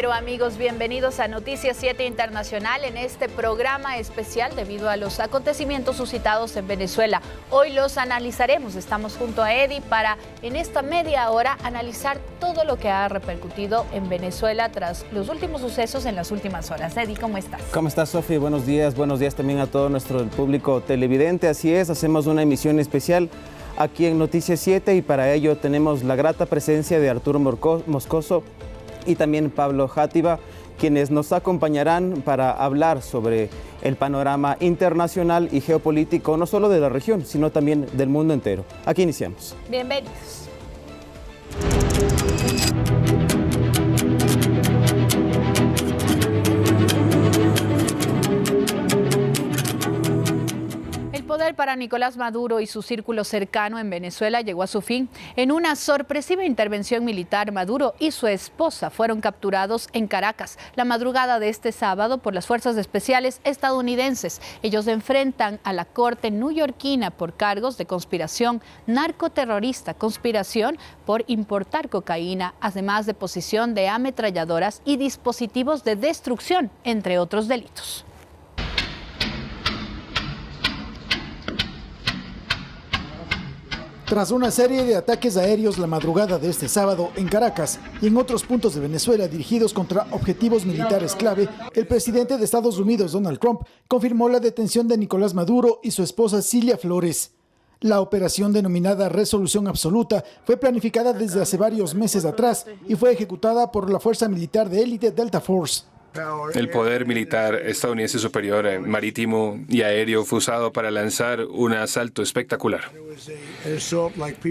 compañero, amigos, bienvenidos a Noticias 7 Internacional en este programa especial debido a los acontecimientos suscitados en Venezuela. Hoy los analizaremos, estamos junto a Eddie para en esta media hora analizar todo lo que ha repercutido en Venezuela tras los últimos sucesos en las últimas horas. Eddie, ¿cómo estás? ¿Cómo estás, Sofi? Buenos días también a todo nuestro público televidente. Así es, hacemos una emisión especial aquí en Noticias 7 y para ello tenemos la grata presencia de Arturo Moscoso y también Pablo Játiva, quienes nos acompañarán para hablar sobre el panorama internacional y geopolítico, no solo de la región, sino también del mundo entero. Aquí iniciamos. Bienvenidos. El poder para Nicolás Maduro y su círculo cercano en Venezuela llegó a su fin. En una sorpresiva intervención militar, Maduro y su esposa fueron capturados en Caracas la madrugada de este sábado por las fuerzas especiales estadounidenses. Ellos se enfrentan a la corte neoyorquina por cargos de conspiración narcoterrorista, conspiración por importar cocaína, además de posesión de ametralladoras y dispositivos de destrucción, entre otros delitos. Tras una serie de ataques aéreos la madrugada de este sábado en Caracas y en otros puntos de Venezuela dirigidos contra objetivos militares clave, el presidente de Estados Unidos, Donald Trump, confirmó la detención de Nicolás Maduro y su esposa Cilia Flores. La operación denominada Resolución Absoluta fue planificada desde hace varios meses atrás y fue ejecutada por la Fuerza Militar de Élite Delta Force. El poder militar estadounidense superior marítimo y aéreo fue usado para lanzar un asalto espectacular.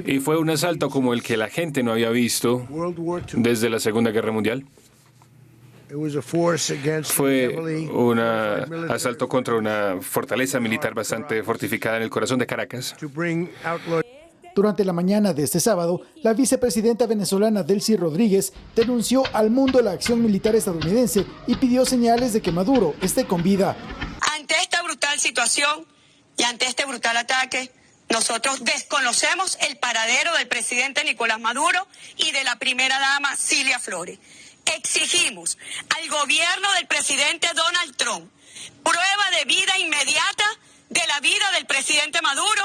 Y fue un asalto como el que la gente no había visto desde la Segunda Guerra Mundial. Fue un asalto contra una fortaleza militar bastante fortificada en el corazón de Caracas. Durante la mañana de este sábado, la vicepresidenta venezolana Delcy Rodríguez denunció al mundo la acción militar estadounidense y pidió señales de que Maduro esté con vida. Ante esta brutal situación y ante este brutal ataque, nosotros desconocemos el paradero del presidente Nicolás Maduro y de la primera dama Cilia Flores. Exigimos al gobierno del presidente Donald Trump prueba de vida inmediata de la vida del presidente Maduro.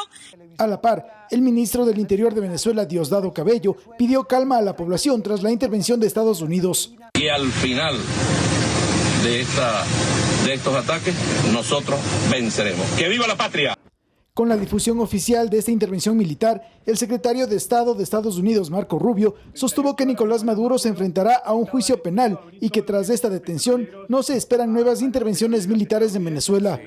A la par, el ministro del Interior de Venezuela, Diosdado Cabello, pidió calma a la población tras la intervención de Estados Unidos. Y al final de estos ataques, nosotros venceremos. ¡Que viva la patria! Con la difusión oficial de esta intervención militar, el secretario de Estado de Estados Unidos, Marco Rubio, sostuvo que Nicolás Maduro se enfrentará a un juicio penal y que tras esta detención no se esperan nuevas intervenciones militares en Venezuela.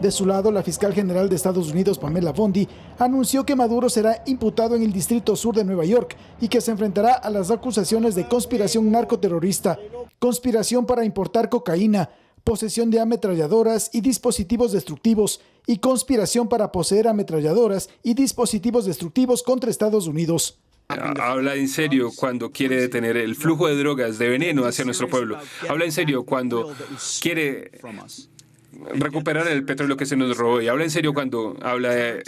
De su lado, la fiscal general de Estados Unidos, Pamela Bondi, anunció que Maduro será imputado en el Distrito Sur de Nueva York y que se enfrentará a las acusaciones de conspiración narcoterrorista, conspiración para importar cocaína, posesión de ametralladoras y dispositivos destructivos y conspiración para poseer ametralladoras y dispositivos destructivos contra Estados Unidos. Habla en serio cuando quiere detener el flujo de drogas, de veneno hacia nuestro pueblo. Habla en serio cuando quiere recuperar el petróleo que se nos robó y habla en serio cuando habla de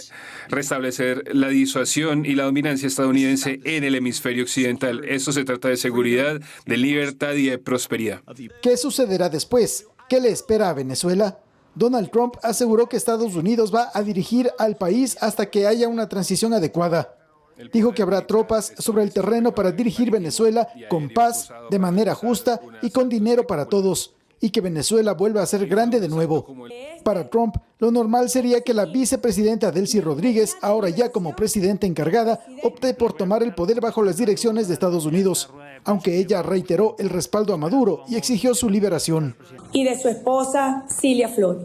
restablecer la disuasión y la dominancia estadounidense en el hemisferio occidental. Esto se trata de seguridad, de libertad y de prosperidad. ¿Qué sucederá después? ¿Qué le espera a Venezuela? Donald Trump aseguró que Estados Unidos va a dirigir al país hasta que haya una transición adecuada. Dijo que habrá tropas sobre el terreno para dirigir Venezuela con paz, de manera justa y con dinero para todos, y que Venezuela vuelva a ser grande de nuevo. Para Trump, lo normal sería que la vicepresidenta Delcy Rodríguez, ahora ya como presidenta encargada, opte por tomar el poder bajo las direcciones de Estados Unidos, aunque ella reiteró el respaldo a Maduro y exigió su liberación. Y de su esposa Cilia Flores,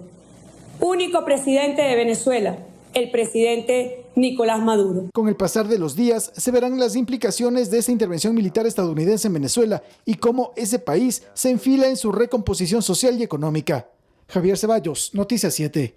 único presidente de Venezuela, el presidente Nicolás Maduro. Con el pasar de los días, se verán las implicaciones de esa intervención militar estadounidense en Venezuela y cómo ese país se enfila en su recomposición social y económica. Javier Ceballos, Noticias 7.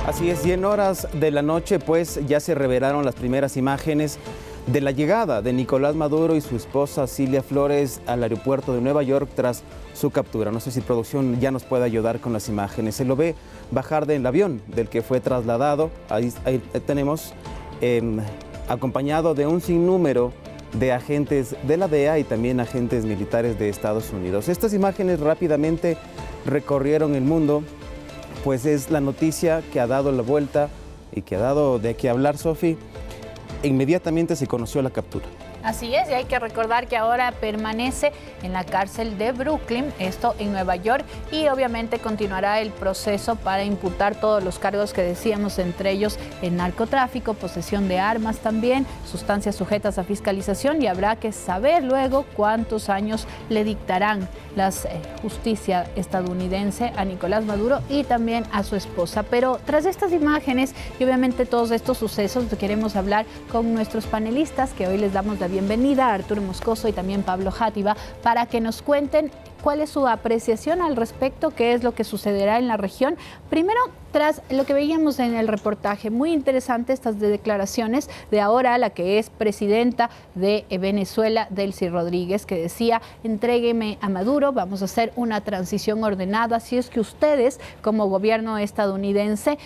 Así es, 10 horas de la noche, pues ya se revelaron las primeras imágenes de la llegada de Nicolás Maduro y su esposa Cilia Flores al aeropuerto de Nueva York tras su captura. No sé si producción ya nos puede ayudar con las imágenes. Se lo ve bajar del avión del que fue trasladado. Ahí tenemos acompañado de un sinnúmero de agentes de la DEA y también agentes militares de Estados Unidos. Estas imágenes rápidamente recorrieron el mundo, pues es la noticia que ha dado la vuelta y que ha dado de qué hablar, Sofi. Inmediatamente se conoció la captura. Así es, y hay que recordar que ahora permanece en la cárcel de Brooklyn, esto en Nueva York, y obviamente continuará el proceso para imputar todos los cargos que decíamos, entre ellos el narcotráfico, posesión de armas también, sustancias sujetas a fiscalización, y habrá que saber luego cuántos años le dictarán la justicia estadounidense a Nicolás Maduro y también a su esposa. Pero tras estas imágenes y obviamente todos estos sucesos, queremos hablar con nuestros panelistas, que hoy les damos la bienvenida, Arturo Moscoso y también Pablo Játiva, para que nos cuenten cuál es su apreciación al respecto, qué es lo que sucederá en la región. Primero, tras lo que veíamos en el reportaje, muy interesante estas declaraciones de ahora la que es presidenta de Venezuela, Delcy Rodríguez, que decía: entrégueme a Maduro, vamos a hacer una transición ordenada, si es que ustedes como gobierno estadounidense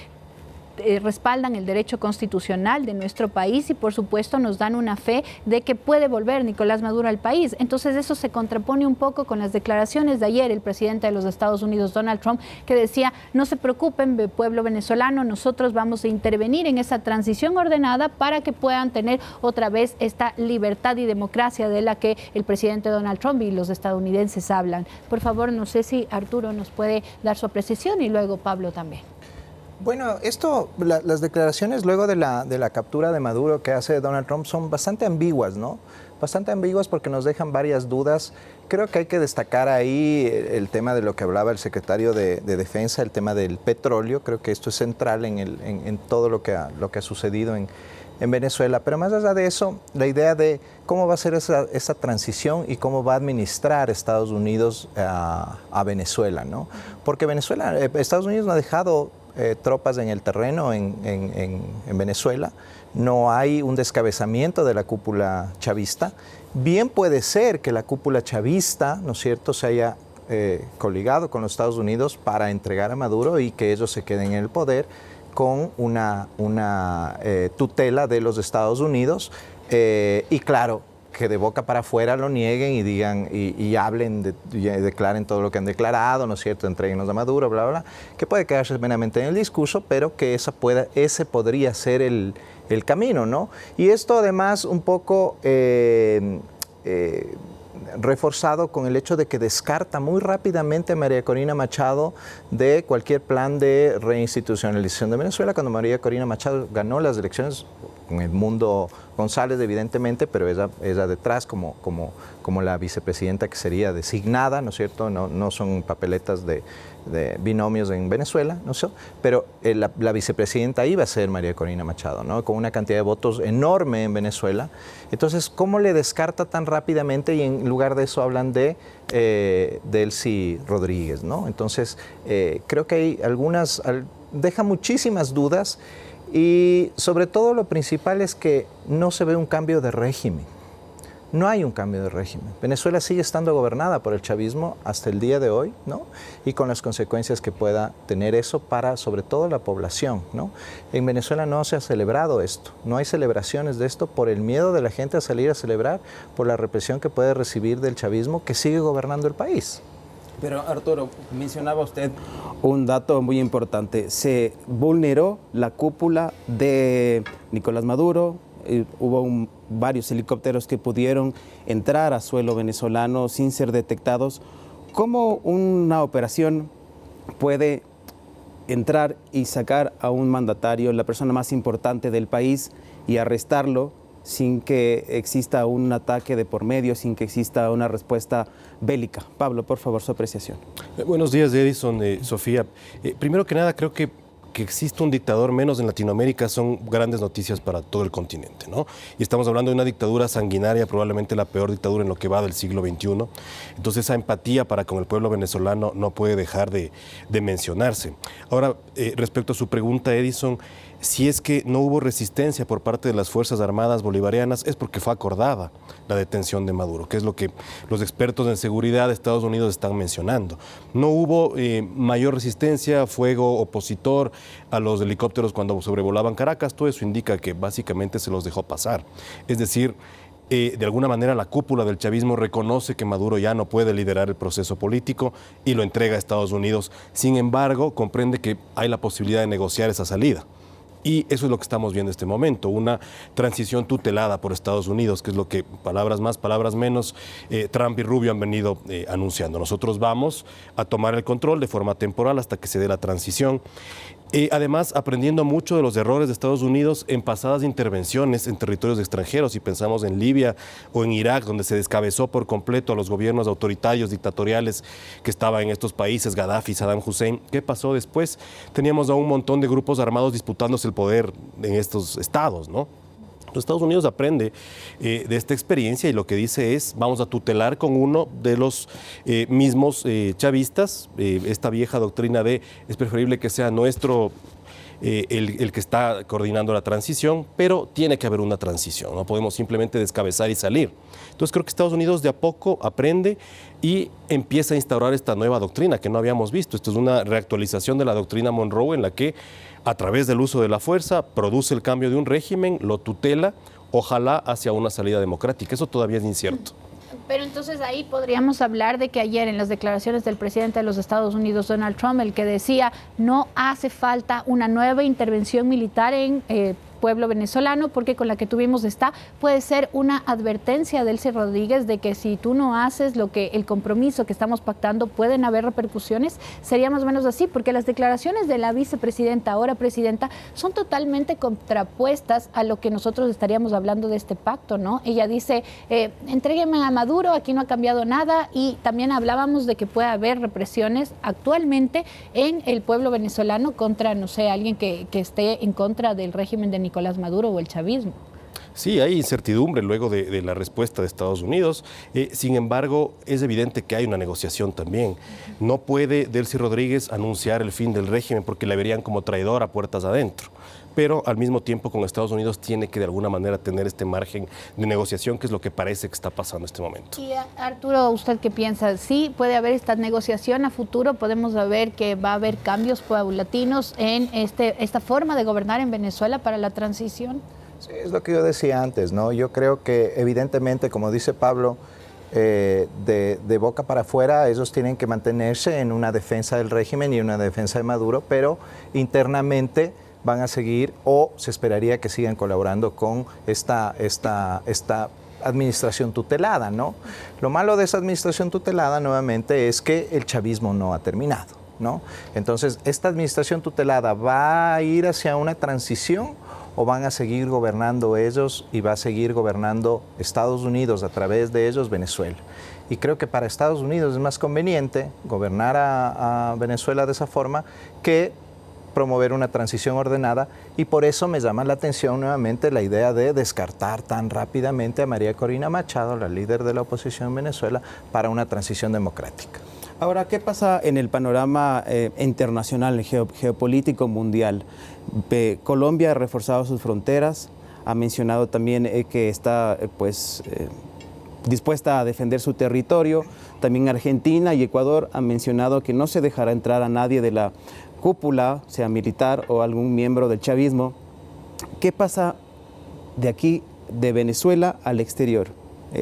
respaldan el derecho constitucional de nuestro país y por supuesto nos dan una fe de que puede volver Nicolás Maduro al país. Entonces eso se contrapone un poco con las declaraciones de ayer el presidente de los Estados Unidos, Donald Trump, que decía: no se preocupen, pueblo venezolano, nosotros vamos a intervenir en esa transición ordenada para que puedan tener otra vez esta libertad y democracia de la que el presidente Donald Trump y los estadounidenses hablan. Por favor, no sé si Arturo nos puede dar su apreciación y luego Pablo también. Bueno, las declaraciones luego de la captura de Maduro que hace Donald Trump son bastante ambiguas, ¿no? Bastante ambiguas porque nos dejan varias dudas. Creo que hay que destacar ahí el tema de lo que hablaba el secretario de Defensa, el tema del petróleo. Creo que esto es central en todo lo que ha sucedido en Venezuela. Pero más allá de eso, la idea de cómo va a ser esa transición y cómo va a administrar Estados Unidos a Venezuela, ¿no? Porque Estados Unidos no ha dejado tropas en el terreno en Venezuela, no hay un descabezamiento de la cúpula chavista. Bien puede ser que la cúpula chavista, ¿no es cierto?, se haya coligado con los Estados Unidos para entregar a Maduro y que ellos se queden en el poder con una tutela de los Estados Unidos y claro, que de boca para afuera lo nieguen y digan y hablen, y declaren todo lo que han declarado, ¿no es cierto?, entréguenos a Maduro, bla, bla, bla, que puede quedarse meramente en el discurso, pero que ese podría ser el camino, ¿no? Y esto además un poco reforzado con el hecho de que descarta muy rápidamente a María Corina Machado de cualquier plan de reinstitucionalización de Venezuela. Cuando María Corina Machado ganó las elecciones, con Edmundo González evidentemente, pero ella detrás como la vicepresidenta que sería designada, ¿no es cierto? No son papeletas de binomios en Venezuela, ¿no sé? Pero la vicepresidenta iba a ser María Corina Machado, ¿no? Con una cantidad de votos enorme en Venezuela. Entonces, ¿cómo le descarta tan rápidamente? Y en lugar de eso hablan de Delcy Rodríguez, ¿no? Entonces, creo que hay deja muchísimas dudas. Y sobre todo lo principal es que no se ve un cambio de régimen. No hay un cambio de régimen. Venezuela sigue estando gobernada por el chavismo hasta el día de hoy, ¿no? Y con las consecuencias que pueda tener eso para, sobre todo, la población, ¿no? En Venezuela no se ha celebrado esto. No hay celebraciones de esto por el miedo de la gente a salir a celebrar, por la represión que puede recibir del chavismo que sigue gobernando el país. Pero Arturo, mencionaba usted un dato muy importante. Se vulneró la cúpula de Nicolás Maduro, hubo varios helicópteros que pudieron entrar a suelo venezolano sin ser detectados. ¿Cómo una operación puede entrar y sacar a un mandatario, la persona más importante del país, y arrestarlo sin que exista un ataque de por medio, sin que exista una respuesta bélica? Pablo, por favor, su apreciación. Buenos días, Edison, Sofía. Primero que nada, creo que existe un dictador menos en Latinoamérica son grandes noticias para todo el continente, ¿no? Y estamos hablando de una dictadura sanguinaria, probablemente la peor dictadura en lo que va del siglo XXI. Entonces esa empatía para con el pueblo venezolano no puede dejar de mencionarse. Ahora, respecto a su pregunta, Edison, si es que no hubo resistencia por parte de las Fuerzas Armadas bolivarianas, es porque fue acordada la detención de Maduro, que es lo que los expertos en seguridad de Estados Unidos están mencionando. No hubo mayor resistencia, fuego opositor a los helicópteros cuando sobrevolaban Caracas, todo eso indica que básicamente se los dejó pasar. Es decir, de alguna manera la cúpula del chavismo reconoce que Maduro ya no puede liderar el proceso político y lo entrega a Estados Unidos. Sin embargo, comprende que hay la posibilidad de negociar esa salida. Y eso es lo que estamos viendo en este momento, una transición tutelada por Estados Unidos, que es lo que, palabras más, palabras menos, Trump y Rubio han venido anunciando. Nosotros vamos a tomar el control de forma temporal hasta que se dé la transición. Además, aprendiendo mucho de los errores de Estados Unidos en pasadas intervenciones en territorios extranjeros, si pensamos en Libia o en Irak, donde se descabezó por completo a los gobiernos autoritarios, dictatoriales que estaban en estos países, Gaddafi, Saddam Hussein. ¿Qué pasó después? Teníamos a un montón de grupos armados disputándose el poder en estos estados, ¿no? Los Estados Unidos aprende de esta experiencia y lo que dice es, vamos a tutelar con uno de los mismos chavistas, esta vieja doctrina de es preferible que sea nuestro el que está coordinando la transición, pero tiene que haber una transición, no podemos simplemente descabezar y salir. Entonces creo que Estados Unidos de a poco aprende y empieza a instaurar esta nueva doctrina que no habíamos visto. Esto es una reactualización de la doctrina Monroe en la que a través del uso de la fuerza produce el cambio de un régimen, lo tutela, ojalá hacia una salida democrática. Eso todavía es incierto. Pero entonces ahí podríamos hablar de que ayer en las declaraciones del presidente de los Estados Unidos, Donald Trump, el que decía no hace falta una nueva intervención militar en pueblo venezolano, porque con la que tuvimos puede ser una advertencia de Delcy Rodríguez de que si tú no haces el compromiso que estamos pactando, pueden haber repercusiones. Sería más o menos así, porque las declaraciones de la vicepresidenta, ahora presidenta, son totalmente contrapuestas a lo que nosotros estaríamos hablando de este pacto, ¿no? Ella dice, entrégueme a Maduro, aquí no ha cambiado nada, y también hablábamos de que puede haber represiones actualmente en el pueblo venezolano contra, no sé, alguien que esté en contra del régimen de Nicolás Maduro o el chavismo. Sí, hay incertidumbre luego de la respuesta de Estados Unidos. Sin embargo, es evidente que hay una negociación también. No puede Delcy Rodríguez anunciar el fin del régimen porque la verían como traidora a puertas adentro. Pero al mismo tiempo con Estados Unidos tiene que de alguna manera tener este margen de negociación, que es lo que parece que está pasando en este momento. Y Arturo, ¿usted qué piensa? ¿Sí puede haber esta negociación a futuro? ¿Podemos ver que va a haber cambios paulatinos en esta forma de gobernar en Venezuela para la transición? Sí, es lo que yo decía antes, ¿no? Yo creo que evidentemente, como dice Pablo, de boca para afuera ellos tienen que mantenerse en una defensa del régimen y una defensa de Maduro, pero internamente van a seguir o se esperaría que sigan colaborando con esta administración tutelada, ¿no? Lo malo de esa administración tutelada nuevamente es que el chavismo no ha terminado, ¿no? Entonces, ¿esta administración tutelada va a ir hacia una transición o van a seguir gobernando ellos y va a seguir gobernando Estados Unidos a través de ellos Venezuela? Y creo que para Estados Unidos es más conveniente gobernar a Venezuela de esa forma que promover una transición ordenada, y por eso me llama la atención nuevamente la idea de descartar tan rápidamente a María Corina Machado, la líder de la oposición en Venezuela, para una transición democrática. Ahora, ¿qué pasa en el panorama internacional, geopolítico mundial? Colombia ha reforzado sus fronteras, ha mencionado también que está dispuesta a defender su territorio. También Argentina y Ecuador han mencionado que no se dejará entrar a nadie de la cúpula, sea militar o algún miembro del chavismo. ¿Qué pasa de aquí, de Venezuela al exterior?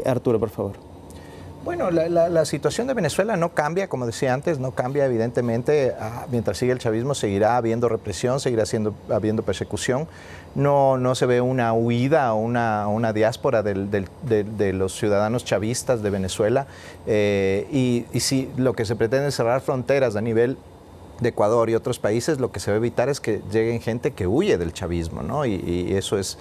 Arturo, por favor. Bueno, la situación de Venezuela no cambia, como decía antes, no cambia evidentemente. Mientras siga el chavismo seguirá habiendo represión, seguirá habiendo persecución. No se ve una huida o una diáspora de los ciudadanos chavistas de Venezuela. Y si lo que se pretende es cerrar fronteras a nivel de Ecuador y otros países, lo que se va a evitar es que lleguen gente que huye del chavismo, ¿no? Y eso es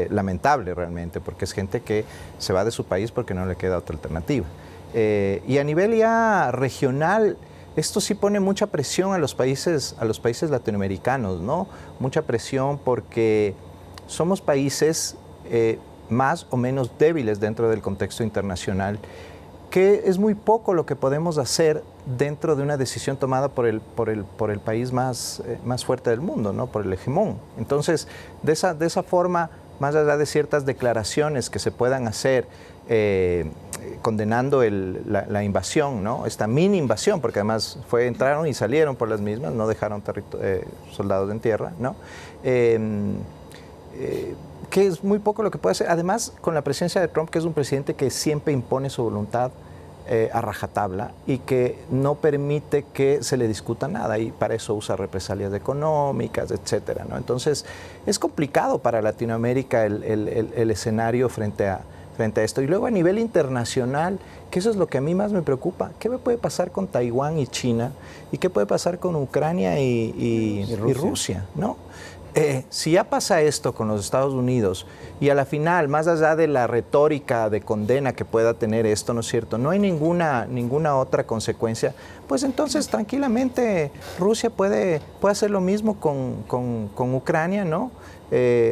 lamentable realmente, porque es gente que se va de su país porque no le queda otra alternativa. Y a nivel ya regional, esto sí pone mucha presión a los países latinoamericanos, ¿no? Mucha presión porque somos países más o menos débiles dentro del contexto internacional, que es muy poco lo que podemos hacer dentro de una decisión tomada por el país más fuerte del mundo, ¿no? Por el hegemón. Entonces, de esa forma, más allá de ciertas declaraciones que se puedan hacer condenando la invasión, ¿no? Esta mini invasión, porque además entraron y salieron por las mismas, no dejaron soldados en tierra, ¿no? Que es muy poco lo que puede hacer. Además, con la presencia de Trump, que es un presidente que siempre impone su voluntad a rajatabla y que no permite que se le discuta nada, y para eso usa represalias económicas, etcétera, ¿no? Entonces, es complicado para Latinoamérica el escenario frente a esto. Y luego a nivel internacional, que eso es lo que a mí más me preocupa, ¿qué puede pasar con Taiwán y China? ¿Y qué puede pasar con Ucrania y Rusia, ¿no? Si ya pasa esto con los Estados Unidos y a la final, más allá de la retórica de condena que pueda tener esto, ¿no es cierto?, no hay ninguna otra consecuencia, pues entonces tranquilamente Rusia puede hacer lo mismo con Ucrania, ¿no?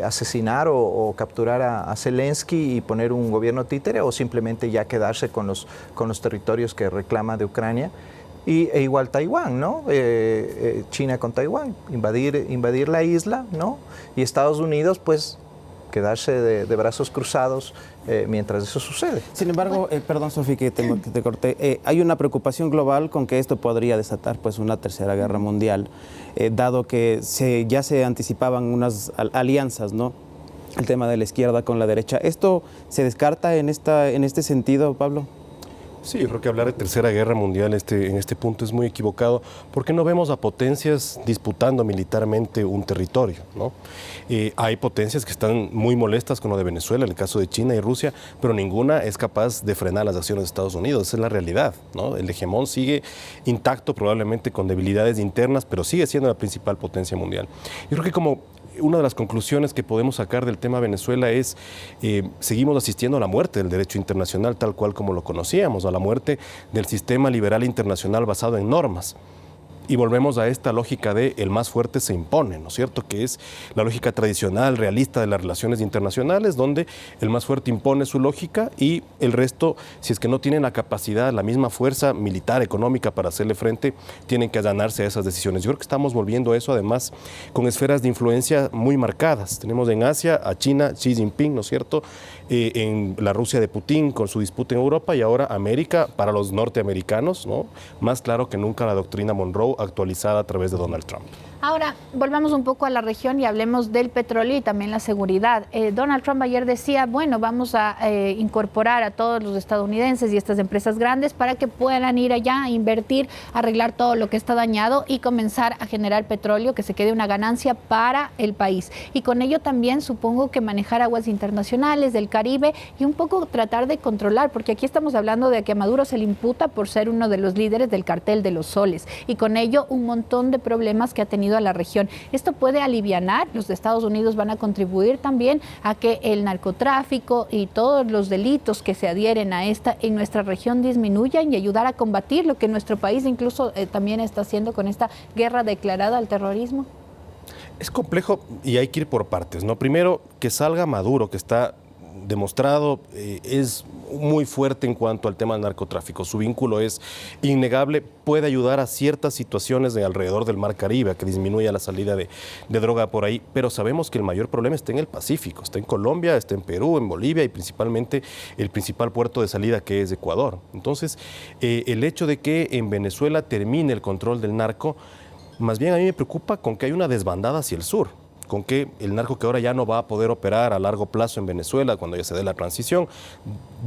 Asesinar o capturar a Zelensky y poner un gobierno títere, o simplemente ya quedarse con los territorios que reclama de Ucrania. E igual Taiwán, ¿no? China con Taiwán, invadir la isla, ¿no? Y Estados Unidos, pues, quedarse de brazos cruzados mientras eso sucede. Sin embargo, perdón, Sofía, que te corté, hay una preocupación global con que esto podría desatar pues una tercera guerra mundial, dado que ya se anticipaban unas alianzas, ¿no? El tema de la izquierda con la derecha. ¿Esto se descarta en este sentido, Pablo? Sí, yo creo que hablar de tercera guerra mundial en este punto es muy equivocado, porque no vemos a potencias disputando militarmente un territorio, ¿no? Hay potencias que están muy molestas con lo de Venezuela, en el caso de China y Rusia, pero ninguna es capaz de frenar las acciones de Estados Unidos. Esa es la realidad, ¿no? El hegemón sigue intacto, probablemente con debilidades internas, pero sigue siendo la principal potencia mundial. Yo creo que como una de las conclusiones que podemos sacar del tema Venezuela es seguimos asistiendo a la muerte del derecho internacional tal cual como lo conocíamos, a la muerte del sistema liberal internacional basado en normas. Y volvemos a esta lógica de el más fuerte se impone, ¿no es cierto? Que es la lógica tradicional, realista de las relaciones internacionales, donde el más fuerte impone su lógica y el resto, si es que no tienen la capacidad, la misma fuerza militar, económica para hacerle frente, tienen que allanarse a esas decisiones. Yo creo que estamos volviendo a eso, además, con esferas de influencia muy marcadas. Tenemos en Asia a China, Xi Jinping, ¿no es cierto? En la Rusia de Putin con su disputa en Europa, y ahora América para los norteamericanos, ¿no? Más claro que nunca la doctrina Monroe actualizada a través de Donald Trump. Ahora, volvamos un poco a la región y hablemos del petróleo y también la seguridad. Donald Trump ayer decía, bueno, vamos a incorporar a todos los estadounidenses y estas empresas grandes para que puedan ir allá a invertir, arreglar todo lo que está dañado y comenzar a generar petróleo, que se quede una ganancia para el país. Y con ello también supongo que manejar aguas internacionales del Caribe y un poco tratar de controlar, porque aquí estamos hablando de que a Maduro se le imputa por ser uno de los líderes del cartel de los soles y con ello un montón de problemas que ha tenido a la región. Esto puede alivianar, los Estados Unidos van a contribuir también a que el narcotráfico y todos los delitos que se adhieren a esta en nuestra región disminuyan y ayudar a combatir lo que nuestro país incluso también está haciendo con esta guerra declarada al terrorismo. Es complejo y hay que ir por partes, ¿no? Primero, que salga Maduro, que está demostrado, es muy fuerte en cuanto al tema del narcotráfico. Su vínculo es innegable, puede ayudar a ciertas situaciones de alrededor del Mar Caribe, a que disminuya la salida de droga por ahí, pero sabemos que el mayor problema está en el Pacífico, está en Colombia, está en Perú, en Bolivia y principalmente el principal puerto de salida, que es Ecuador. Entonces, el hecho de que en Venezuela termine el control del narco, más bien a mí me preocupa con que hay una desbandada hacia el sur, con que el narco, que ahora ya no va a poder operar a largo plazo en Venezuela cuando ya se dé la transición,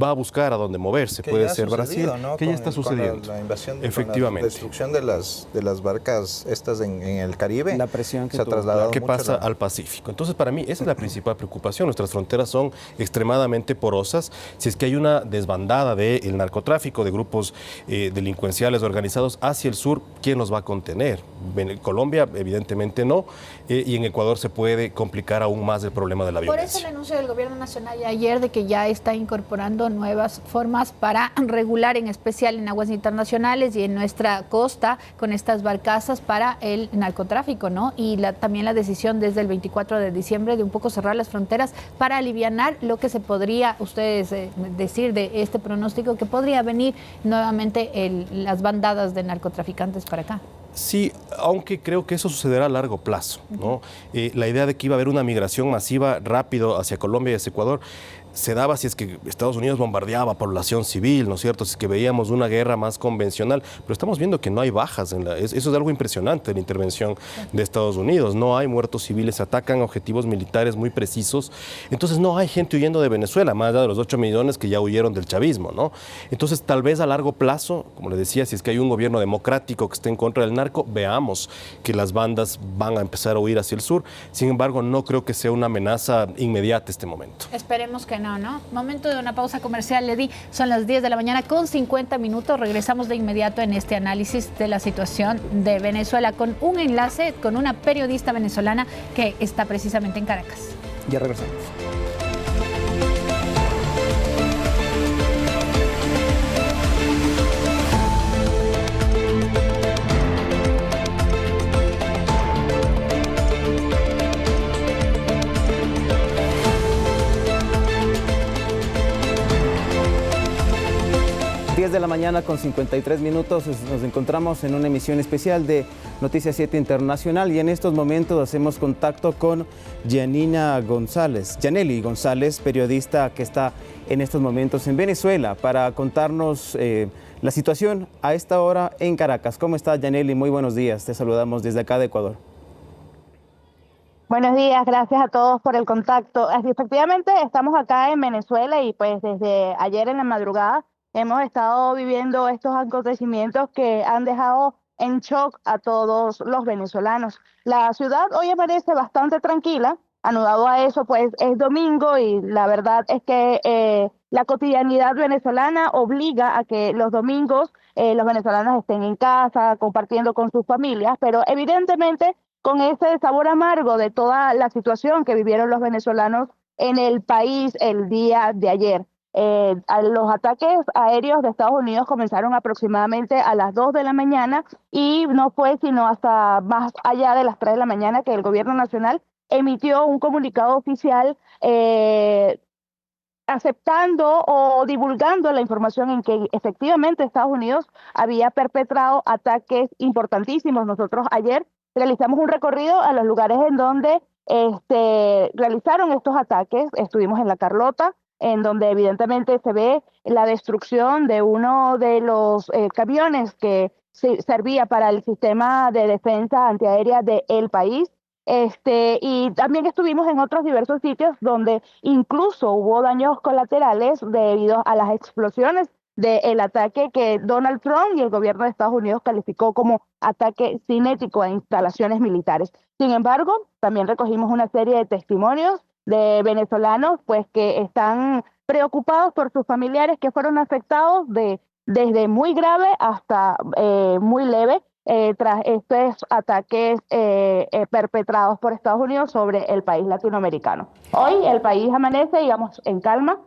va a buscar a dónde moverse. Puede ser Brasil, ¿no? Que ya está sucediendo. Con la invasión, efectivamente. Con la destrucción de las barcas estas en el Caribe, la presión que se ha trasladado ¿Qué mucho pasa al Pacífico? Entonces, para mí, esa es la principal preocupación. Nuestras fronteras son extremadamente porosas. Si es que hay una desbandada del narcotráfico, de grupos delincuenciales organizados hacia el sur, ¿quién los va a contener? En Colombia, evidentemente no, y en Ecuador se puede complicar aún más el problema de la violencia. Por eso el anuncio del gobierno nacional ayer de que ya está incorporando nuevas formas para regular, en especial en aguas internacionales y en nuestra costa, con estas barcazas para el narcotráfico, ¿no? Y también la decisión desde el 24 de diciembre de un poco cerrar las fronteras para alivianar lo que se podría, ustedes decir de este pronóstico, que podría venir nuevamente las bandadas de narcotraficantes para acá. Sí, aunque creo que eso sucederá a largo plazo, ¿no? La idea de que iba a haber una migración masiva rápido hacia Colombia y hacia Ecuador, se daba si es que Estados Unidos bombardeaba población civil, ¿no es cierto? Si es que veíamos una guerra más convencional, pero estamos viendo que no hay bajas. Eso es algo impresionante, la intervención de Estados Unidos. No hay muertos civiles, atacan objetivos militares muy precisos. Entonces no hay gente huyendo de Venezuela, más allá de los 8 millones que ya huyeron del chavismo, ¿no? Entonces tal vez a largo plazo, como le decía, si es que hay un gobierno democrático que esté en contra del narco, veamos que las bandas van a empezar a huir hacia el sur. Sin embargo, no creo que sea una amenaza inmediata este momento. Esperemos que no. Momento de una pausa comercial, Lady. Son las 10 de la mañana con 50 minutos. Regresamos de inmediato en este análisis de la situación de Venezuela con un enlace con una periodista venezolana que está precisamente en Caracas. Ya regresamos. De la mañana con 53 minutos nos encontramos en una emisión especial de Noticias 7 Internacional y en estos momentos hacemos contacto con Yanely González, periodista que está en estos momentos en Venezuela para contarnos la situación a esta hora en Caracas. ¿Cómo estás, Yanely? Muy buenos días, te saludamos desde acá de Ecuador. Buenos días, gracias a todos por el contacto. Efectivamente estamos acá en Venezuela y pues desde ayer en la madrugada hemos estado viviendo estos acontecimientos que han dejado en shock a todos los venezolanos. La ciudad hoy amanece bastante tranquila, anudado a eso pues es domingo y la verdad es que la cotidianidad venezolana obliga a que los domingos los venezolanos estén en casa, compartiendo con sus familias, pero evidentemente con ese sabor amargo de toda la situación que vivieron los venezolanos en el país el día de ayer. Los ataques aéreos de Estados Unidos comenzaron aproximadamente a las 2 de la mañana y no fue sino hasta más allá de las 3 de la mañana que el gobierno nacional emitió un comunicado oficial aceptando o divulgando la información en que efectivamente Estados Unidos había perpetrado ataques importantísimos. Nosotros ayer realizamos un recorrido a los lugares en donde realizaron estos ataques. Estuvimos en La Carlota, en donde evidentemente se ve la destrucción de uno de los camiones que servía para el sistema de defensa antiaérea del país. Y también estuvimos en otros diversos sitios donde incluso hubo daños colaterales debido a las explosiones del ataque que Donald Trump y el gobierno de Estados Unidos calificó como ataque cinético a instalaciones militares. Sin embargo, también recogimos una serie de testimonios de venezolanos pues que están preocupados por sus familiares que fueron afectados desde muy grave hasta muy leve tras estos ataques perpetrados por Estados Unidos sobre el país latinoamericano. Hoy el país amanece, digamos, en calma.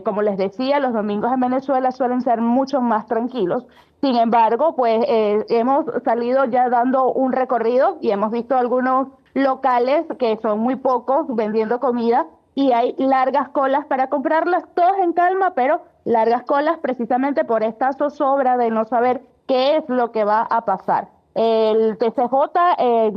Como les decía, los domingos en Venezuela suelen ser mucho más tranquilos. Sin embargo, pues hemos salido ya dando un recorrido y hemos visto algunos locales que son muy pocos vendiendo comida y hay largas colas para comprarlas, todos en calma, pero largas colas precisamente por esta zozobra de no saber qué es lo que va a pasar. El TCJ,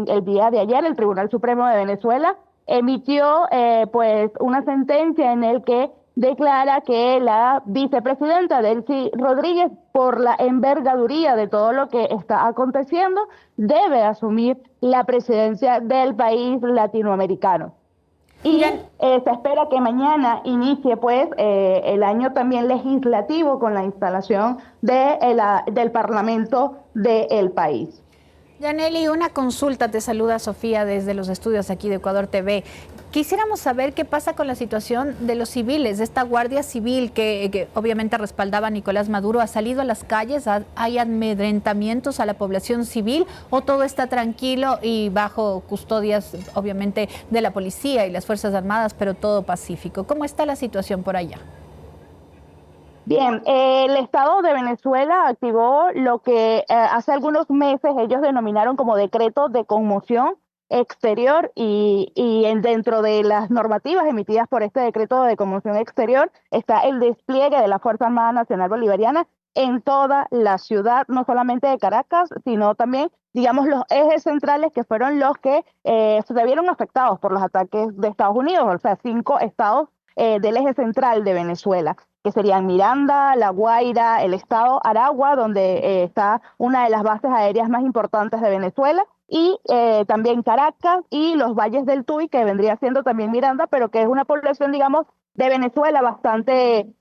el día de ayer, el Tribunal Supremo de Venezuela emitió pues una sentencia en el que declara que la vicepresidenta Delcy Rodríguez, por la envergaduría de todo lo que está aconteciendo, debe asumir la presidencia del país latinoamericano. Y se espera que mañana inicie pues el año también legislativo con la instalación del Parlamento del país. Yanely, una consulta, te saluda Sofía desde los estudios aquí de Ecuador TV. Quisiéramos saber qué pasa con la situación de los civiles, de esta Guardia Civil que obviamente respaldaba a Nicolás Maduro. ¿Ha salido a las calles? ¿Hay amedrentamientos a la población civil o todo está tranquilo y bajo custodias obviamente de la policía y las Fuerzas Armadas, pero todo pacífico? ¿Cómo está la situación por allá? Bien, el Estado de Venezuela activó lo que hace algunos meses ellos denominaron como decreto de conmoción exterior y dentro de las normativas emitidas por este decreto de conmoción exterior está el despliegue de la Fuerza Armada Nacional Bolivariana en toda la ciudad, no solamente de Caracas, sino también, digamos, los ejes centrales que fueron los que se vieron afectados por los ataques de Estados Unidos, o sea, 5 estados del eje central de Venezuela, que serían Miranda, La Guaira, el estado Aragua, donde está una de las bases aéreas más importantes de Venezuela, y también Caracas y los valles del Tuy, que vendría siendo también Miranda, pero que es una población, digamos, de Venezuela bastante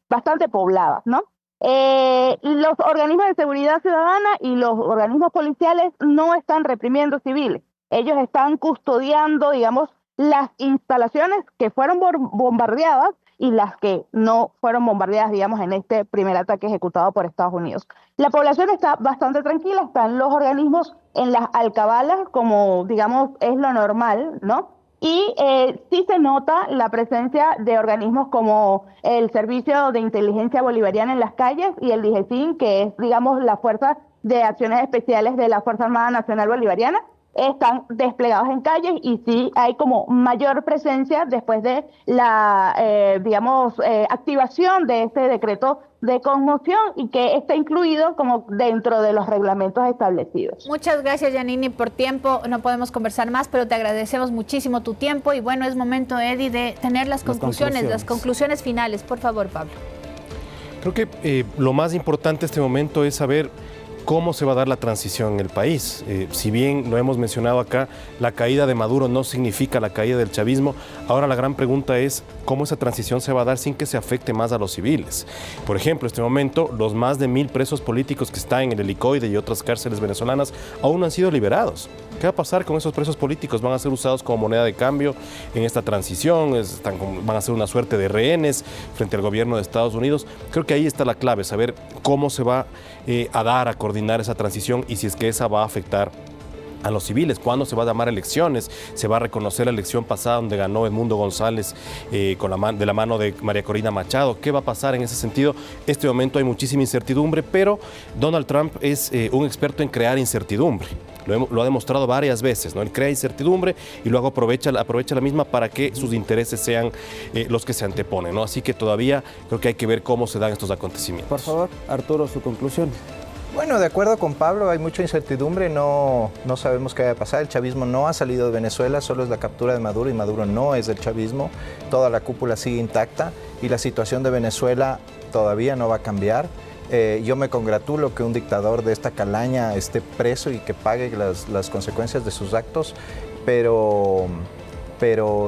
poblada, ¿no? Los organismos de seguridad ciudadana y los organismos policiales no están reprimiendo civiles. Ellos están custodiando, digamos, las instalaciones que fueron bombardeadas y las que no fueron bombardeadas, digamos, en este primer ataque ejecutado por Estados Unidos. La población está bastante tranquila, están los organismos en las alcabalas, como, digamos, es lo normal, ¿no? Y sí se nota la presencia de organismos como el Servicio de Inteligencia Bolivariana en las calles y el DIGESIN, que es, digamos, la Fuerza de Acciones Especiales de la Fuerza Armada Nacional Bolivariana. Están desplegados en calles y sí hay como mayor presencia después de la, activación de este decreto de conmoción y que está incluido como dentro de los reglamentos establecidos. Muchas gracias, Yanini, por tiempo. No podemos conversar más, pero te agradecemos muchísimo tu tiempo y bueno, es momento, Eddie, de tener las conclusiones finales. Por favor, Pablo. Creo que lo más importante en este momento es saber cómo se va a dar la transición en el país. Si bien lo hemos mencionado acá, la caída de Maduro no significa la caída del chavismo. Ahora la gran pregunta es cómo esa transición se va a dar sin que se afecte más a los civiles. Por ejemplo, en este momento, los más de 1000 presos políticos que están en el Helicoide y otras cárceles venezolanas aún no han sido liberados. ¿Qué va a pasar con esos presos políticos? ¿Van a ser usados como moneda de cambio en esta transición? ¿Van a ser una suerte de rehenes frente al gobierno de Estados Unidos? Creo que ahí está la clave, saber cómo se va a dar, a coordinar esa transición y si es que esa va a afectar a los civiles, cuándo se va a llamar elecciones, se va a reconocer la elección pasada donde ganó Edmundo González de la mano de María Corina Machado. ¿Qué va a pasar en ese sentido? Este momento hay muchísima incertidumbre, pero Donald Trump es un experto en crear incertidumbre. Lo ha demostrado varias veces, ¿no? Él crea incertidumbre y luego aprovecha la misma para que sus intereses sean los que se anteponen, ¿no? Así que todavía creo que hay que ver cómo se dan estos acontecimientos. Por favor, Arturo, su conclusión. Bueno, de acuerdo con Pablo, hay mucha incertidumbre, no sabemos qué va a pasar. El chavismo no ha salido de Venezuela, solo es la captura de Maduro y Maduro no es del chavismo. Toda la cúpula sigue intacta y la situación de Venezuela todavía no va a cambiar. Yo me congratulo que un dictador de esta calaña esté preso y que pague las consecuencias de sus actos, pero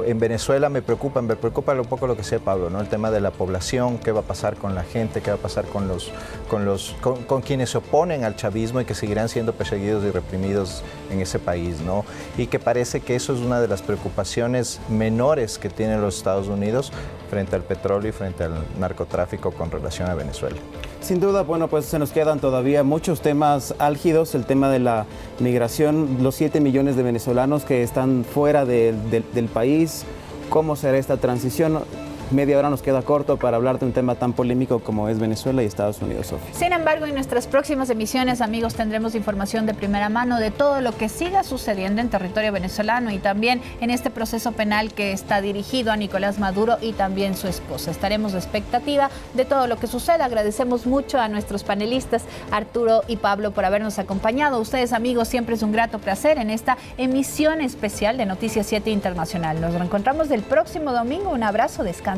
en Venezuela me preocupa un poco lo que sea Pablo, ¿no? El tema de la población, qué va a pasar con la gente, qué va a pasar con quienes se oponen al chavismo y que seguirán siendo perseguidos y reprimidos en ese país, ¿no? Y que parece que eso es una de las preocupaciones menores que tienen los Estados Unidos frente al petróleo y frente al narcotráfico con relación a Venezuela. Sin duda, bueno, pues se nos quedan todavía muchos temas álgidos, el tema de la migración, los 7 millones de venezolanos que están fuera del país, cómo será esta transición. Media hora nos queda corto para hablar de un tema tan polémico como es Venezuela y Estados Unidos, Sofía. Sin embargo, en nuestras próximas emisiones, amigos, tendremos información de primera mano de todo lo que siga sucediendo en territorio venezolano y también en este proceso penal que está dirigido a Nicolás Maduro y también su esposa. Estaremos de expectativa de todo lo que suceda. Agradecemos mucho a nuestros panelistas, Arturo y Pablo, por habernos acompañado. Ustedes, amigos, siempre es un grato placer en esta emisión especial de Noticias 7 Internacional. Nos reencontramos el próximo domingo. Un abrazo, descansen.